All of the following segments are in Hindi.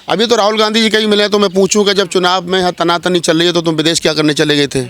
अभी तो राहुल गांधी जी कहीं मिले तो मैं पूछूं कि जब चुनाव में यहाँ तनातनी चल रही है तो तुम विदेश क्या करने चले गए थे।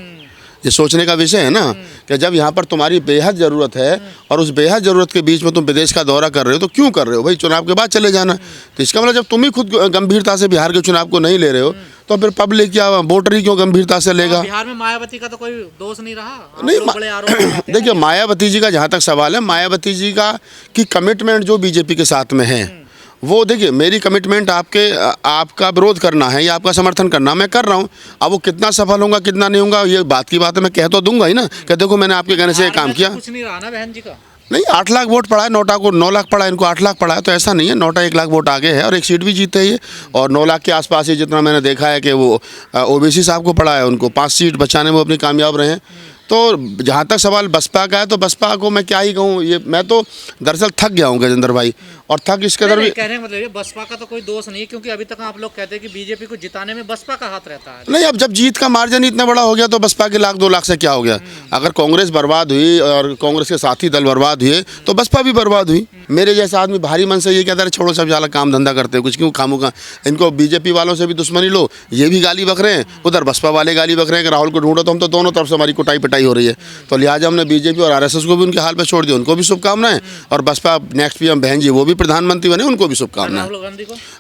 ये सोचने का विषय है ना कि जब यहाँ पर तुम्हारी बेहद ज़रूरत है और उस बेहद ज़रूरत के बीच में तुम विदेश का दौरा कर रहे हो तो क्यों कर रहे हो भाई, चुनाव के बाद चले जाना। तो इसका मतलब जब तुम ही खुद गंभीरता से बिहार के चुनाव को नहीं ले रहे हो तो फिर पब्लिक क्या, वोटर ही क्यों गंभीरता से लेगा। बिहार में मायावती का तो कोई दोष नहीं रहा, नहीं बड़े आरोप लगाते हैं। देखिए, मायावती जी का जहाँ तक सवाल है, मायावती जी का की कमिटमेंट जो बीजेपी के साथ में है वो, देखिए मेरी कमिटमेंट आपका विरोध करना है या आपका समर्थन करना, मैं कर रहा हूँ। अब वो कितना सफल होगा कितना नहीं होगा ये बात की बात है, मैं कह तो दूंगा ही ना कि देखो मैंने आपके कहने से ये काम किया। कुछ नहीं रहा ना बहन जी का। नहीं, 8 लाख वोट पड़ा है, नोटा को 9 लाख पड़ा है, इनको 8 लाख पड़ा है, तो ऐसा नहीं है। नोटा 1 लाख वोट आगे है और एक सीट भी जीते है ये, और 9 लाख के आसपास ही जितना मैंने देखा है कि वो ओबीसी साहब को पड़ा है, उनको 5 सीट बचाने में अपनी कामयाब रहे हैं। तो जहाँ तक सवाल बसपा का है तो बसपा को मैं क्या ही कहूँ, ये मैं तो दरअसल थक गया हूँ गजेंद्र भाई, और थक इस कदर भी। कहने का मतलब ये बसपा का तो कोई दोष नहीं है, क्योंकि अभी तक आप लोग कहते हैं कि बीजेपी को जिताने में बसपा का हाथ रहता है। नहीं, अब जब जीत का मार्जिन इतना बड़ा हो गया तो बसपा के 1-2 लाख से क्या हो गया। अगर कांग्रेस बर्बाद हुई और कांग्रेस के साथी दल बर्बाद हुए तो बसपा भी बर्बाद हुई। मेरे जैसा आदमी भारी मन से ये कहता है छोड़ो सब ज़्यादा काम धंधा करते हो, कुछ क्यों खामोखा, इनको बीजेपी वालों से भी दुश्मनी लो, ये भी गाली बक रहे हैं, उधर बसपा वाले गाली बक रहे हैं कि राहुल को ढूंढो, तो हम तो दोनों तरफ से हमारी कुटाई पिटाई हो रही है। तो लिहाजा हमने बीजेपी और आरएसएस को भी उनके हाल पे छोड़ दिया, उनको भी शुभकामनाएं, और बसपा नेक्स्ट पीएम बहन जी वो भी प्रधानमंत्री बने, उनको भी शुभकामनाएं।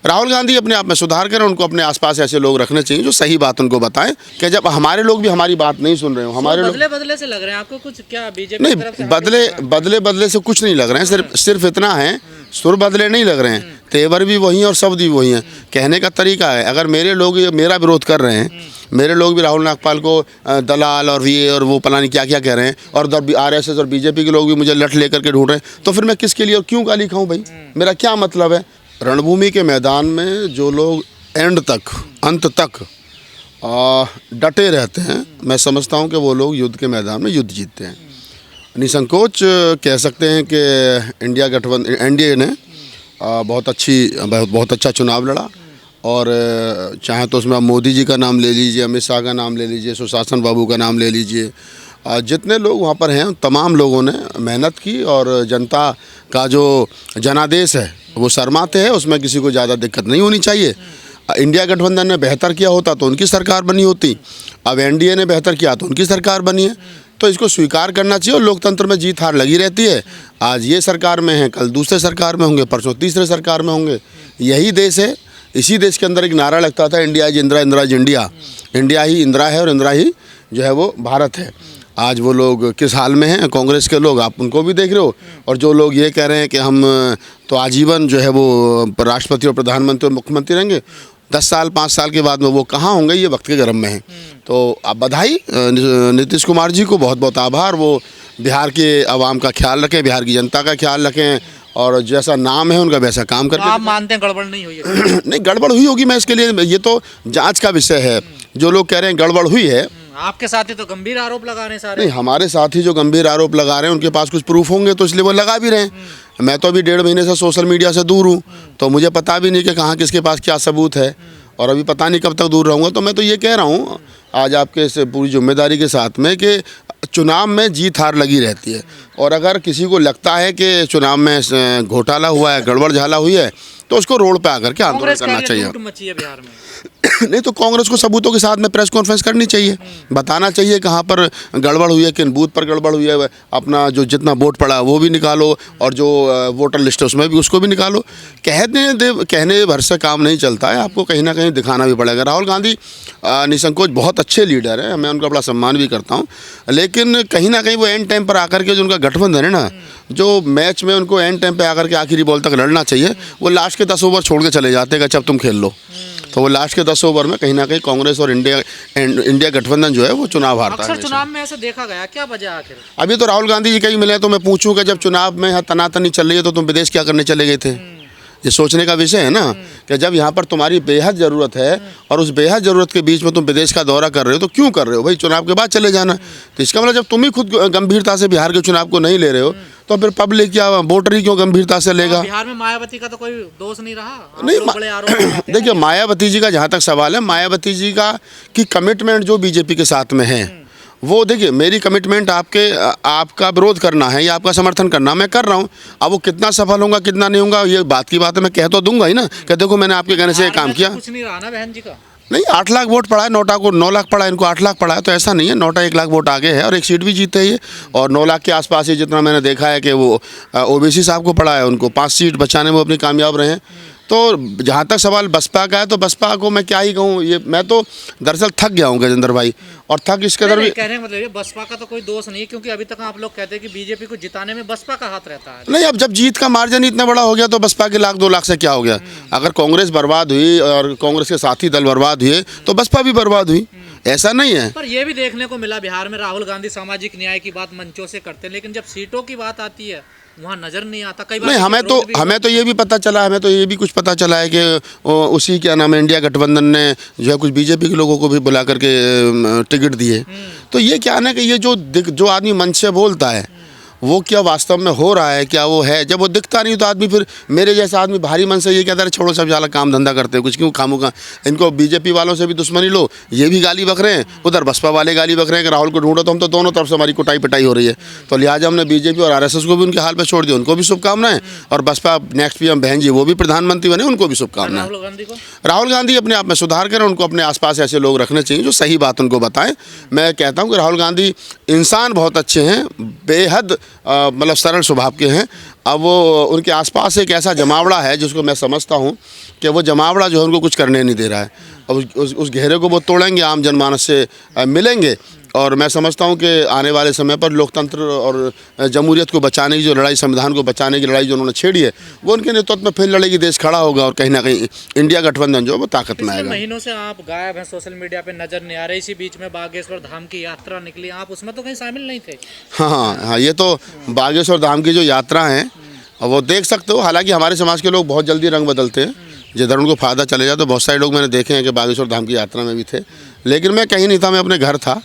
राहुल गांधी अपने आप में सुधार करें, उनको अपने आसपास ऐसे लोग रखने चाहिए जो सही बात उनको बताएं कि जब हमारे लोग भी हमारी बात नहीं सुन रहे हो, हमारे लोग बदले से लग रहे हैं आपको कुछ, क्या बीजेपी नहीं, बदले से कुछ नहीं लग रहे हैं, सिर्फ इतना है, सुर बदले नहीं लग रहे हैं, तेवर भी वही हैं और शब्द भी वही हैं। कहने का तरीका है, अगर मेरे लोग मेरा विरोध कर रहे हैं, मेरे लोग भी राहुल नागपाल को दलाल और ये और वो पता नहीं क्या क्या कह रहे हैं, और आरएसएस और बीजेपी के लोग भी मुझे लठ लेकर के ढूंढ रहे हैं, तो फिर मैं किसके लिए और क्यों गाली खाऊं भाई, मेरा क्या मतलब है। रणभूमि के मैदान में जो लोग अंत तक डटे रहते हैं, मैं समझता हूं कि वो लोग युद्ध के मैदान में युद्ध जीतते हैं। निसंकोच कह सकते हैं कि इंडिया गठबंधन, एनडीए ने बहुत अच्छा चुनाव लड़ा, और चाहे तो उसमें आप मोदी जी का नाम ले लीजिए, अमित शाह का नाम ले लीजिए, सुशासन बाबू का नाम ले लीजिए, जितने लोग वहाँ पर हैं तमाम लोगों ने मेहनत की, और जनता का जो जनादेश है वो शर्माते हैं, उसमें किसी को ज़्यादा दिक्कत नहीं होनी चाहिए। इंडिया गठबंधन ने बेहतर किया होता तो उनकी सरकार बनी होती, अब एनडीए ने बेहतर किया तो उनकी सरकार बनी है, तो इसको स्वीकार करना चाहिए। और लोकतंत्र में जीत हार लगी रहती है, आज ये सरकार में है, कल दूसरे सरकार में होंगे, परसों तीसरे सरकार में होंगे, यही देश है। इसी देश के अंदर एक नारा लगता था, India is Indira, Indira is India, India ही इंदिरा है और इंदिरा ही जो है वो भारत है। आज वो लोग किस हाल में हैं, कांग्रेस के लोग, आप उनको भी देख रहे हो, और जो लोग ये कह रहे हैं कि हम तो आजीवन जो है वो राष्ट्रपति और प्रधानमंत्री और मुख्यमंत्री रहेंगे, 10 साल 5 साल के बाद में वो कहाँ होंगे, ये वक्त के गर्म में है। तो आप बधाई नीतीश कुमार जी को, बहुत बहुत आभार, वो बिहार के आवाम का ख्याल रखें, बिहार की जनता का ख्याल रखें, और जैसा नाम है उनका वैसा काम करके। आप मानते हैं गड़बड़ नहीं हुई है? नहीं, गड़बड़ हुई होगी, मैं इसके लिए, ये तो जांच का विषय है। जो लोग कह रहे हैं गड़बड़ हुई है, आपके साथी तो गंभीर आरोप लगा रहे हैं सारे। नहीं, हमारे साथी जो गंभीर आरोप लगा रहे हैं उनके पास कुछ प्रूफ होंगे तो इसलिए वो लगा भी रहे हैं। मैं तो अभी 1.5 महीने से सोशल मीडिया से दूर हूँ, तो मुझे पता भी नहीं कि कहाँ किसके पास क्या सबूत है, और अभी पता नहीं कब तक दूर रहूँगा। तो मैं तो ये कह रहा हूँ आज आपके इस पूरी जिम्मेदारी के साथ में कि चुनाव में जीत हार लगी रहती है, और अगर किसी को लगता है कि चुनाव में घोटाला हुआ है, गड़बड़ झाला हुई है, तो उसको रोड पे आकर के आंदोलन करना चाहिए। मची है बिहार में। नहीं तो कांग्रेस को सबूतों के साथ में प्रेस कॉन्फ्रेंस करनी चाहिए, बताना चाहिए कहाँ पर गड़बड़ हुई है, किन बूथ पर गड़बड़ हुई है, अपना जो जितना वोट पड़ा वो भी निकालो, और जो वोटर लिस्ट है उसमें भी उसको भी निकालो। कहने भर से काम नहीं चलता है, आपको कहीं ना कहीं दिखाना भी पड़ेगा। राहुल गांधी निसंकोच बहुत अच्छे लीडर हैं, मैं उनका बड़ा सम्मान भी करता हूँ, लेकिन कहीं ना कहीं वो एंड टाइम पर आकर के जो उनका गठबंधन है ना, जो मैच में उनको एंड टाइम पर आकर के आखिरी बॉल तक लड़ना चाहिए, वो लास्ट के 10 ओवर छोड़ के चले जाते हैं कि अब तुम खेल लो, तो वो लास्ट के 10 ओवर में कहीं ना कहीं कांग्रेस और इंडिया गठबंधन जो है वो चुनाव हारता है। अक्सर चुनाव में ऐसा देखा गया, क्या वजह आखिर? अभी तो राहुल गांधी जी कहीं मिले तो मैं पूछूं कि जब चुनाव में यहाँ तनातनी चल रही है तो तुम विदेश क्या करने चले गए थे। ये सोचने का विषय है ना कि जब यहाँ पर तुम्हारी बेहद ज़रूरत है और उस बेहद ज़रूरत के बीच में तुम विदेश का दौरा कर रहे हो तो क्यों कर रहे हो भाई, चुनाव के बाद चले जाना। तो इसका मतलब जब तुम ही खुद गंभीरता से बिहार के चुनाव को नहीं ले रहे हो तो फिर पब्लिक क्या, वोटर ही क्यों गंभीरता से लेगा। बिहार में मायावती का तो कोई दोष नहीं रहा, नहीं, बड़े आरोप लगाते हैं। देखिए मायावती जी का जहाँ तक सवाल है, मायावती जी का की कमिटमेंट जो बीजेपी के साथ में है वो देखिए मेरी कमिटमेंट आपका विरोध करना है या आपका समर्थन करना, मैं कर रहा हूँ। अब वो कितना सफल होगा कितना नहीं होगा ये बात की बात है, मैं कह तो दूंगा ही ना कि देखो मैंने आपके कहने से ये काम किया। कुछ नहीं रहा ना बहन जी का। नहीं 8 लाख वोट पड़ा है, नोटा को 9 लाख पड़ा है, इनको 8 लाख पड़ा है, तो ऐसा नहीं है। नोटा 1 लाख वोट आगे है और एक सीट भी जीते ये, और 9 लाख के आसपास ही जितना मैंने देखा है कि वो ओबीसी साहब को पड़ा है, उनको 5 सीट बचाने में अपनी कामयाब रहे हैं। तो जहाँ तक सवाल बसपा का है तो बसपा को मैं क्या ही कहूँ, ये मैं तो दरअसल थक गया हूँ गजेंद्र भाई, और थक इस कदर भी। कहने का मतलब ये बसपा का तो कोई दोष नहीं है, क्योंकि अभी तक आप लोग कहते हैं कि बीजेपी को जिताने में बसपा का हाथ रहता है। नहीं, अब जब जीत का मार्जिन इतना बड़ा हो गया तो बसपा के 1-2 लाख से क्या हो गया। अगर कांग्रेस बर्बाद हुई और कांग्रेस के साथी दल बर्बाद हुए तो बसपा भी बर्बाद हुई, ऐसा नहीं है। पर यह भी देखने को मिला बिहार में राहुल गांधी सामाजिक न्याय की बात मंचों से करते हैं, लेकिन जब सीटों की बात आती है वहाँ नजर नहीं आता। कई बार नहीं, हमें तो ये भी पता चला, हमें तो ये भी कुछ पता चला है कि उसी क्या नाम है इंडिया गठबंधन ने जो है कुछ बीजेपी के लोगों को भी बुला करके टिकट दिए। तो ये क्या है कि ये जो आदमी मंच से बोलता है वो क्या वास्तव में हो रहा है, क्या वो है। जब वो दिखता नहीं तो आदमी, फिर मेरे जैसा आदमी भारी मन से ये कहता है छोड़ो सब जाला काम धंधा करते हो, कुछ क्यों खामोखा। इनको बीजेपी वालों से भी दुश्मनी लो, ये भी गाली बक रहे हैं, उधर बसपा वाले गाली बक रहे हैं कि राहुल को ढूंढो। तो हम तो दोनों तरफ से हमारी कुटाई पिटाई हो रही है, तो लिहाजा हमने बीजेपी और आरएसएस को भी उनके हाल पर छोड़ दिया, उनको भी शुभकामनाएं। और बसपा नेक्स्ट पीएम बहन जी वो भी प्रधानमंत्री बने, उनको भी शुभकामनाएं। राहुल गांधी अपने आप में सुधार करें, उनको अपने आसपास ऐसे लोग रखने चाहिए जो सही बात उनको बताएं। मैं कहता हूं कि राहुल गांधी इंसान बहुत अच्छे हैं, बेहद मतलब सरल स्वभाव के हैं। अब वो उनके आसपास एक ऐसा जमावड़ा है जिसको मैं समझता हूँ कि वो जमावड़ा जो है उनको कुछ करने नहीं दे रहा है। अब उस घेरे को वो तोड़ेंगे, आम जनमानस से मिलेंगे, और मैं समझता हूं कि आने वाले समय पर लोकतंत्र और जमहूरियत को बचाने की जो लड़ाई, संविधान को बचाने की लड़ाई जो उन्होंने छेड़ी है, वो उनके नेतृत्व में फिर लड़ेगी, देश खड़ा होगा और कहीं ना कहीं इंडिया गठबंधन जो है वो ताकत में आएगा। महीनों से आप गायब हैं, सोशल मीडिया पे नजर नहीं आ रहे। इसी बीच में बागेश्वर धाम की यात्रा निकली, आप उसमें तो कहीं शामिल नहीं थे। हाँ, ये तो बागेश्वर धाम की जो यात्रा है वो देख सकते हो। हालांकि हमारे समाज के लोग बहुत जल्दी रंग बदलते हैं, जिधर उनको फ़ायदा चले जाए। तो बहुत सारे लोग मैंने देखे हैं कि बागेश्वर धाम की यात्रा में भी थे, लेकिन मैं कहीं नहीं था, मैं अपने घर था,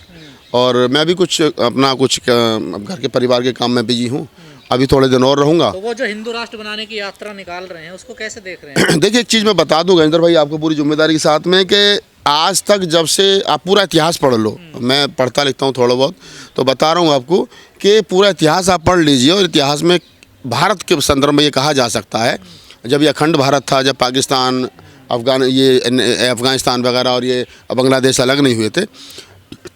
और मैं भी कुछ घर के परिवार के काम में बिजी हूँ। अभी थोड़े दिन और रहूँगा। तो वो जो हिंदू राष्ट्र बनाने की यात्रा निकाल रहे हैं उसको कैसे देख रहे हैं? देखिए, एक चीज़ मैं बता दूँ गजेंद्र भाई आपको पूरी जिम्मेदारी के साथ में, कि आज तक जब से आप पूरा इतिहास पढ़ लो, मैं पढ़ता लिखता हूँ थोड़ा बहुत, तो बता रहा हूँ आपको कि पूरा इतिहास आप पढ़ लीजिए, और इतिहास में भारत के संदर्भ में ये कहा जा सकता है, जब ये अखंड भारत था, जब पाकिस्तान अफगानिस्तान वगैरह और ये बांग्लादेश अलग नहीं हुए थे,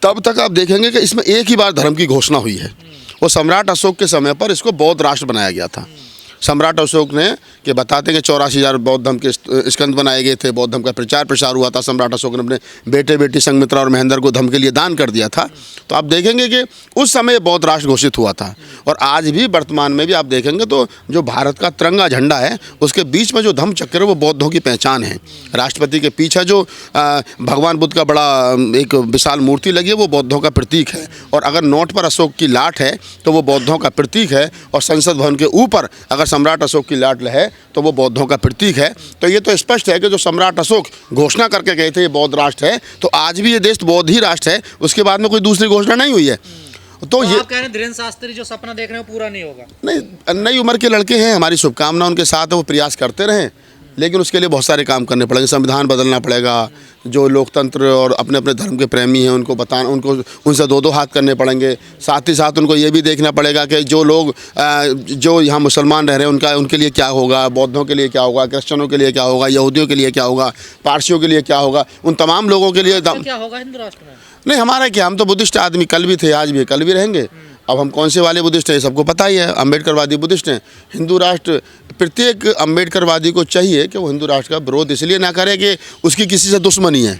तब तक आप देखेंगे कि इसमें एक ही बार धर्म की घोषणा हुई है। वो सम्राट अशोक के समय पर इसको बौद्ध राष्ट्र बनाया गया था। सम्राट अशोक ने कि बताते हैं कि 84,000 बौद्ध धर्म के स्कंद बनाए गए थे, बौद्ध धर्म का प्रचार प्रसार हुआ था। सम्राट अशोक ने अपने बेटे बेटी संघमित्रा और महेंद्र को धर्म के लिए दान कर दिया था। तो आप देखेंगे कि उस समय बौद्ध राष्ट्र घोषित हुआ था, और आज भी वर्तमान में भी आप देखेंगे तो जो भारत का तिरंगा झंडा है उसके बीच में जो धम्म चक्र है वो बौद्धों की पहचान है। राष्ट्रपति के पीछे जो भगवान बुद्ध का बड़ा एक विशाल मूर्ति लगी है वो बौद्धों का प्रतीक है, और अगर नोट पर अशोक की लाट है तो वो बौद्धों का प्रतीक है, और संसद भवन के ऊपर अगर सम्राट अशोक की लाट है तो वो बौद्धों का प्रतीक है। तो ये तो स्पष्ट है कि जो सम्राट अशोक घोषणा करके गए थे ये बौद्ध राष्ट्र है, तो आज भी ये देश बौद्ध ही राष्ट्र है, उसके बाद में कोई दूसरी घोषणा नहीं हुई है। तो ये आप कह रहे हैं धीरेन्द्र शास्त्री जो सपना देख रहे हैं पूरा नहीं होगा? नहीं, नई उम्र के लड़के हैं, हमारी शुभकामना उनके साथ है, वो प्रयास करते रहें, लेकिन उसके लिए बहुत सारे काम करने पड़ेंगे। संविधान बदलना पड़ेगा, जो लोकतंत्र और अपने अपने धर्म के प्रेमी हैं उनको बताना, उनको उनसे दो हाथ करने पड़ेंगे। साथ ही साथ उनको ये भी देखना पड़ेगा कि जो लोग जो यहाँ मुसलमान रह रहे हैं उनके लिए क्या होगा, बौद्धों के लिए क्या होगा, क्रिश्चियनों के लिए क्या होगा, यहूदियों के लिए क्या होगा, पारसियों के लिए क्या होगा, उन तमाम लोगों के लिए क्या होगा हिंदू राष्ट्र में? नहीं, हमारा क्या, हम तो बुद्धिस्ट आदमी कल भी थे, आज भी, कल भी रहेंगे। अब हम कौन से वाले बुद्धिस्ट हैं सबको पता ही है, अम्बेडकरवादी बुद्धिस्ट हैं। हिंदू राष्ट्र, प्रत्येक अम्बेडकरवादी को चाहिए कि वो हिंदू राष्ट्र का विरोध इसलिए ना करे कि उसकी किसी से दुश्मनी है,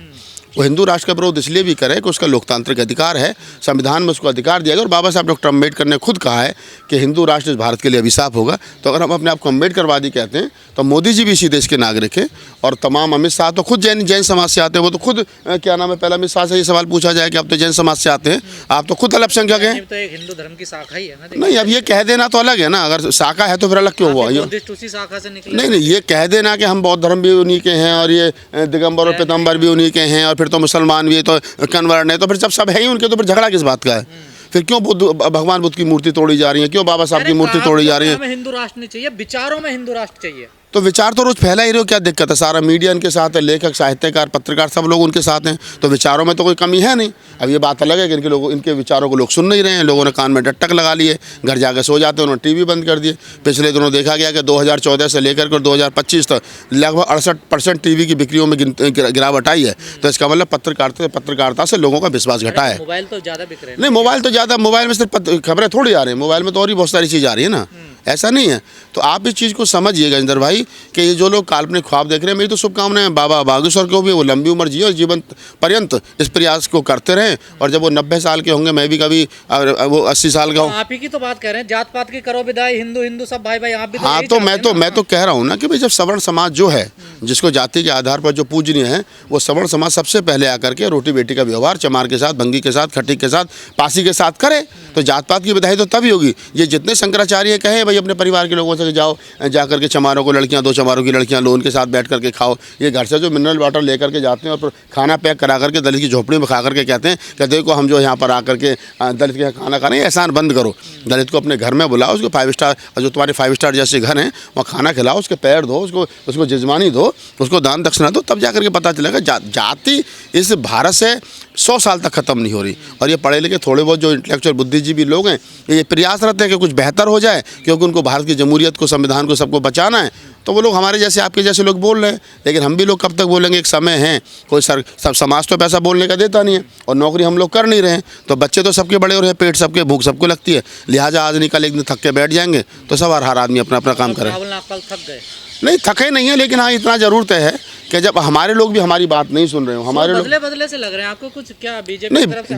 वो हिंदू राष्ट्र का विरोध इसलिए भी करे कि उसका लोकतांत्रिक अधिकार है, संविधान में उसको अधिकार दिया गया। और बाबा साहब डॉक्टर अम्बेडकर ने खुद कहा है कि हिंदू राष्ट्र इस भारत के लिए अभिशाप होगा। तो अगर हम अपने आप को अम्बेडकरवादी कहते हैं तो मोदी जी भी इसी देश के नागरिक हैं, और तमाम अमित शाह तो खुद जैन समाज से आते हैं। वो तो खुद क्या नाम है, पहले अमित शाह से ये सवाल पूछा जाए कि आप तो जैन समाज से आते हैं, आप तो खुद अल्पसंख्यक हैं। तो एक हिंदू धर्म की शाखा ही है ना? नहीं, अब ये कह देना तो अलग है ना, अगर शाखा है तो फिर अलग क्यों हुआ? उसी शाखा से निकले? नहीं, ये कह देना कि हम बौद्ध धर्म भी उन्हीं के हैं और ये दिगंबर और पीतम्बर भी उन्हीं के हैं, और फिर तो मुसलमान भी, तो कन्वर्ट है, तो फिर जब सब है ही उनके, तो फिर झगड़ा किस बात का है? फिर क्यों भगवान बुद्ध की मूर्ति तोड़ी जा रही है, क्यों बाबा साहब की मूर्ति तोड़ी जा रही है? हमें हिंदू राष्ट्र नहीं चाहिए, विचारों में हिंदू राष्ट्र चाहिए। तो विचार तो रोज़ फैला ही रहे हो, क्या दिक्कत है। सारा मीडिया इनके साथ है, लेखक, साहित्यकार, पत्रकार सब लोग उनके साथ हैं, तो विचारों में तो कोई कमी है नहीं। अब ये बात अलग है कि इनके विचारों को लोग सुन नहीं रहे हैं, लोगों ने कान में डटक लगा लिए, घर जाकर सो जाते हैं, उन्होंने टीवी बंद कर दिए। पिछले दिनों देखा गया कि 2014 से लेकर के 2025 तक लगभग 68% टीवी की बिक्रियों में गिरावट आई है। तो इसका मतलब पत्रकारिता से लोगों का विश्वास घटा है। मोबाइल तो ज़्यादा बिक रहे हैं। नहीं, मोबाइल तो ज़्यादा, मोबाइल में सिर्फ खबरें थोड़ी आ रही हैं, मोबाइल में तो और ही बहुत सारी चीज़ आ रही है ना, ऐसा नहीं है। तो आप इस चीज़ को समझिए गजेंद्र भाई कि ये जो लोग काल्पनिक ख्वाब देख रहे हैं, मेरी तो शुभकामनाएं बाबा बागेश्वर को भी, वो लंबी उम्र जिए और जीवन पर्यंत इस प्रयास को करते रहें। और जब वो 90 साल के होंगे, मैं भी कभी वो 80 साल का हूँ। आप ही की तो बात कर रहे हैं, जात पात की करो विदाई, हिंदू हिंदू सब भाई भाई, आप भी तो हाँ, यही तो चाहते हैं ना। मैं तो कह रहा हूँ ना कि भाई जब सवर्ण समाज जो है, जिसको जाति के आधार पर जो पूजनीय है, वो सवर्ण समाज सबसे पहले आकर के रोटी बेटी का व्यवहार चमार के साथ, भंगी के साथ, खटीक के साथ, पासी के साथ करे, तो जात पात की विदाई तो तभी होगी। ये जितने शंकराचार्य कहे भाई अपने परिवार के लोगों से जाओ, जा करके चमारों को लड़कियां, 2 चमारों की लड़कियां लो, उनके साथ बैठ करके खाओ। ये घर से जो मिनरल वाटर लेकर के जाते हैं और फिर खाना पैक करा करके दलित की झोपड़ी में खा करके कहते हैं कि देखो हम जो यहाँ पर आकर के दलित के यहाँ खाना खा रहे हैं, एहसान बंद करो। दलित को अपने घर में बुलाओ, उसको 5 स्टार, जो तुम्हारे 5 स्टार जैसे घर हैं वहाँ खाना खिलाओ, उसके पैर धो, उसको जजमानी दो, उसको दान दक्षिणा दो, तब जाकर के पता चलेगा जाति इस भारत से 100 साल तक ख़त्म नहीं हो रही। और ये पढ़े लिखे थोड़े बहुत जो इंटेलेक्चुअल बुद्धिजीवी लोग हैं, ये प्रयास रहते हैं कि कुछ बेहतर हो जाए, क्योंकि उनको भारत की जमहूरियत को, संविधान को, सबको बचाना है। तो वो लोग हमारे जैसे, आपके जैसे लोग बोल रहे हैं, लेकिन हम भी लोग कब तक बोलेंगे। एक समय है, कोई सब समाज तो पैसा बोलने का देता नहीं है, और नौकरी हम लोग कर नहीं रहे हैं, तो बच्चे तो सबके बड़े हो रहे हैं, पेट सबके, भूख सबको लगती है, लिहाजा आज नहीं कल एक दिन थक के बैठ जाएंगे। तो सब हर आदमी अपना अपना काम करे। राहुल नागपाल थक गए? नहीं, थके नहीं है, लेकिन हाँ इतना जरूर तय है कि जब हमारे लोग भी हमारी बात नहीं सुन रहे हो, हमारे लोग बदले से लग रहे हैं आपको कुछ, क्या बीजेपी नहीं, की तरफ से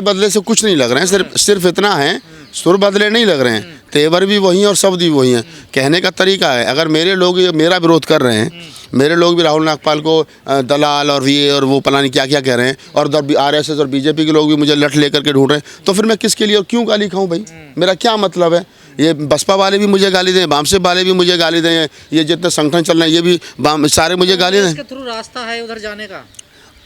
बदले से कुछ नहीं लग रहे हैं। सिर्फ इतना है, सुर बदले नहीं लग रहे हैं, तेवर भी वही हैं और शब्द भी वही हैं। कहने का तरीका है, अगर मेरे लोग मेरा विरोध कर रहे हैं, मेरे लोग भी राहुल नागपाल को दलाल और ये और वो पता नहीं क्या क्या कह रहे हैं, और RSS और बीजेपी के लोग भी मुझे लठ लेकर के ढूंढ रहे हैं, तो फिर मैं किसके लिए और क्यों गाली खाऊं भाई? मेरा क्या मतलब है? ये बसपा वाले भी मुझे गाली दें, वामसे वाले भी मुझे गाली दें, ये जितने संगठन चल रहे हैं ये भी सारे मुझे गाली दें। इसके थ्रू रास्ता है उधर जाने का?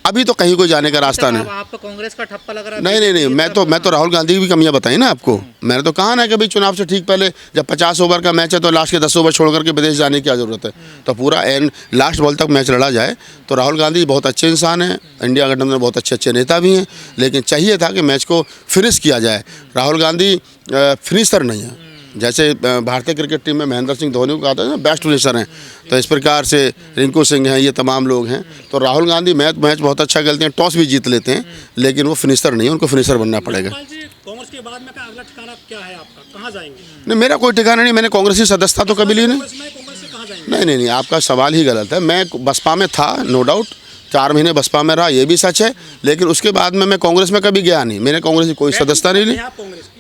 अभी तो कहीं कोई जाने का रास्ता नहीं। आपको कांग्रेस का ठप्पा लग रहा है? नहीं, मैं तो राहुल गांधी की भी कमियां बताई ना आपको। मैंने तो कहा ना कि भाई चुनाव से ठीक पहले जब 50 ओवर का मैच है तो लास्ट के 10 ओवर छोड़ करके विदेश जाने की क्या ज़रूरत है। तो पूरा एंड लास्ट बॉल तक मैच लड़ा जाए। तो राहुल गांधी बहुत अच्छे इंसान हैं, इंडिया गठबंधन में बहुत अच्छे नेता भी हैं, लेकिन चाहिए था कि मैच को फिनिश किया जाए। राहुल गांधी फिनिशर नहीं है, जैसे भारतीय क्रिकेट टीम में महेंद्र सिंह धोनी को कहा था ना बेस्ट फिनिशर हैं, तो इस प्रकार से रिंकू सिंह हैं, ये तमाम लोग हैं। तो राहुल गांधी मैच बहुत अच्छा खेलते हैं, टॉस भी जीत लेते हैं, लेकिन वो फिनिशर नहीं है, उनको फिनिशर बनना पड़ेगा। कांग्रेस के बाद में का अगला ठिकाना क्या है आपका, कहाँ जाएंगे? नहीं, मेरा कोई ठिकाना नहीं, मैंने कांग्रेस की सदस्यता तो कभी ली नहीं। कांग्रेस से कहाँ जाएंगे? नहीं, आपका सवाल ही गलत है। मैं बसपा में था, नो डाउट, 4 महीने बसपा में रहा, ये भी सच है, लेकिन उसके बाद में मैं कांग्रेस में कभी गया नहीं। मैंने कांग्रेस की कोई सदस्यता नहीं ली।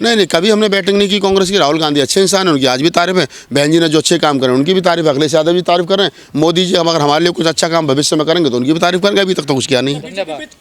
नहीं, कभी हमने बैटिंग नहीं की कांग्रेस की। राहुल गांधी अच्छे इंसान हैं, उनकी आज भी तारीफ है। बहन जी ने जो अच्छे काम करे उनकी भी तारीफ है, अखिलेश यादव भी तारीफ कर रहे हैं। मोदी जी अगर हमारे लिए कुछ अच्छा काम भविष्य में करेंगे तो उनकी भी तारीफ करेंगे। अभी तक तो कुछ किया नहीं।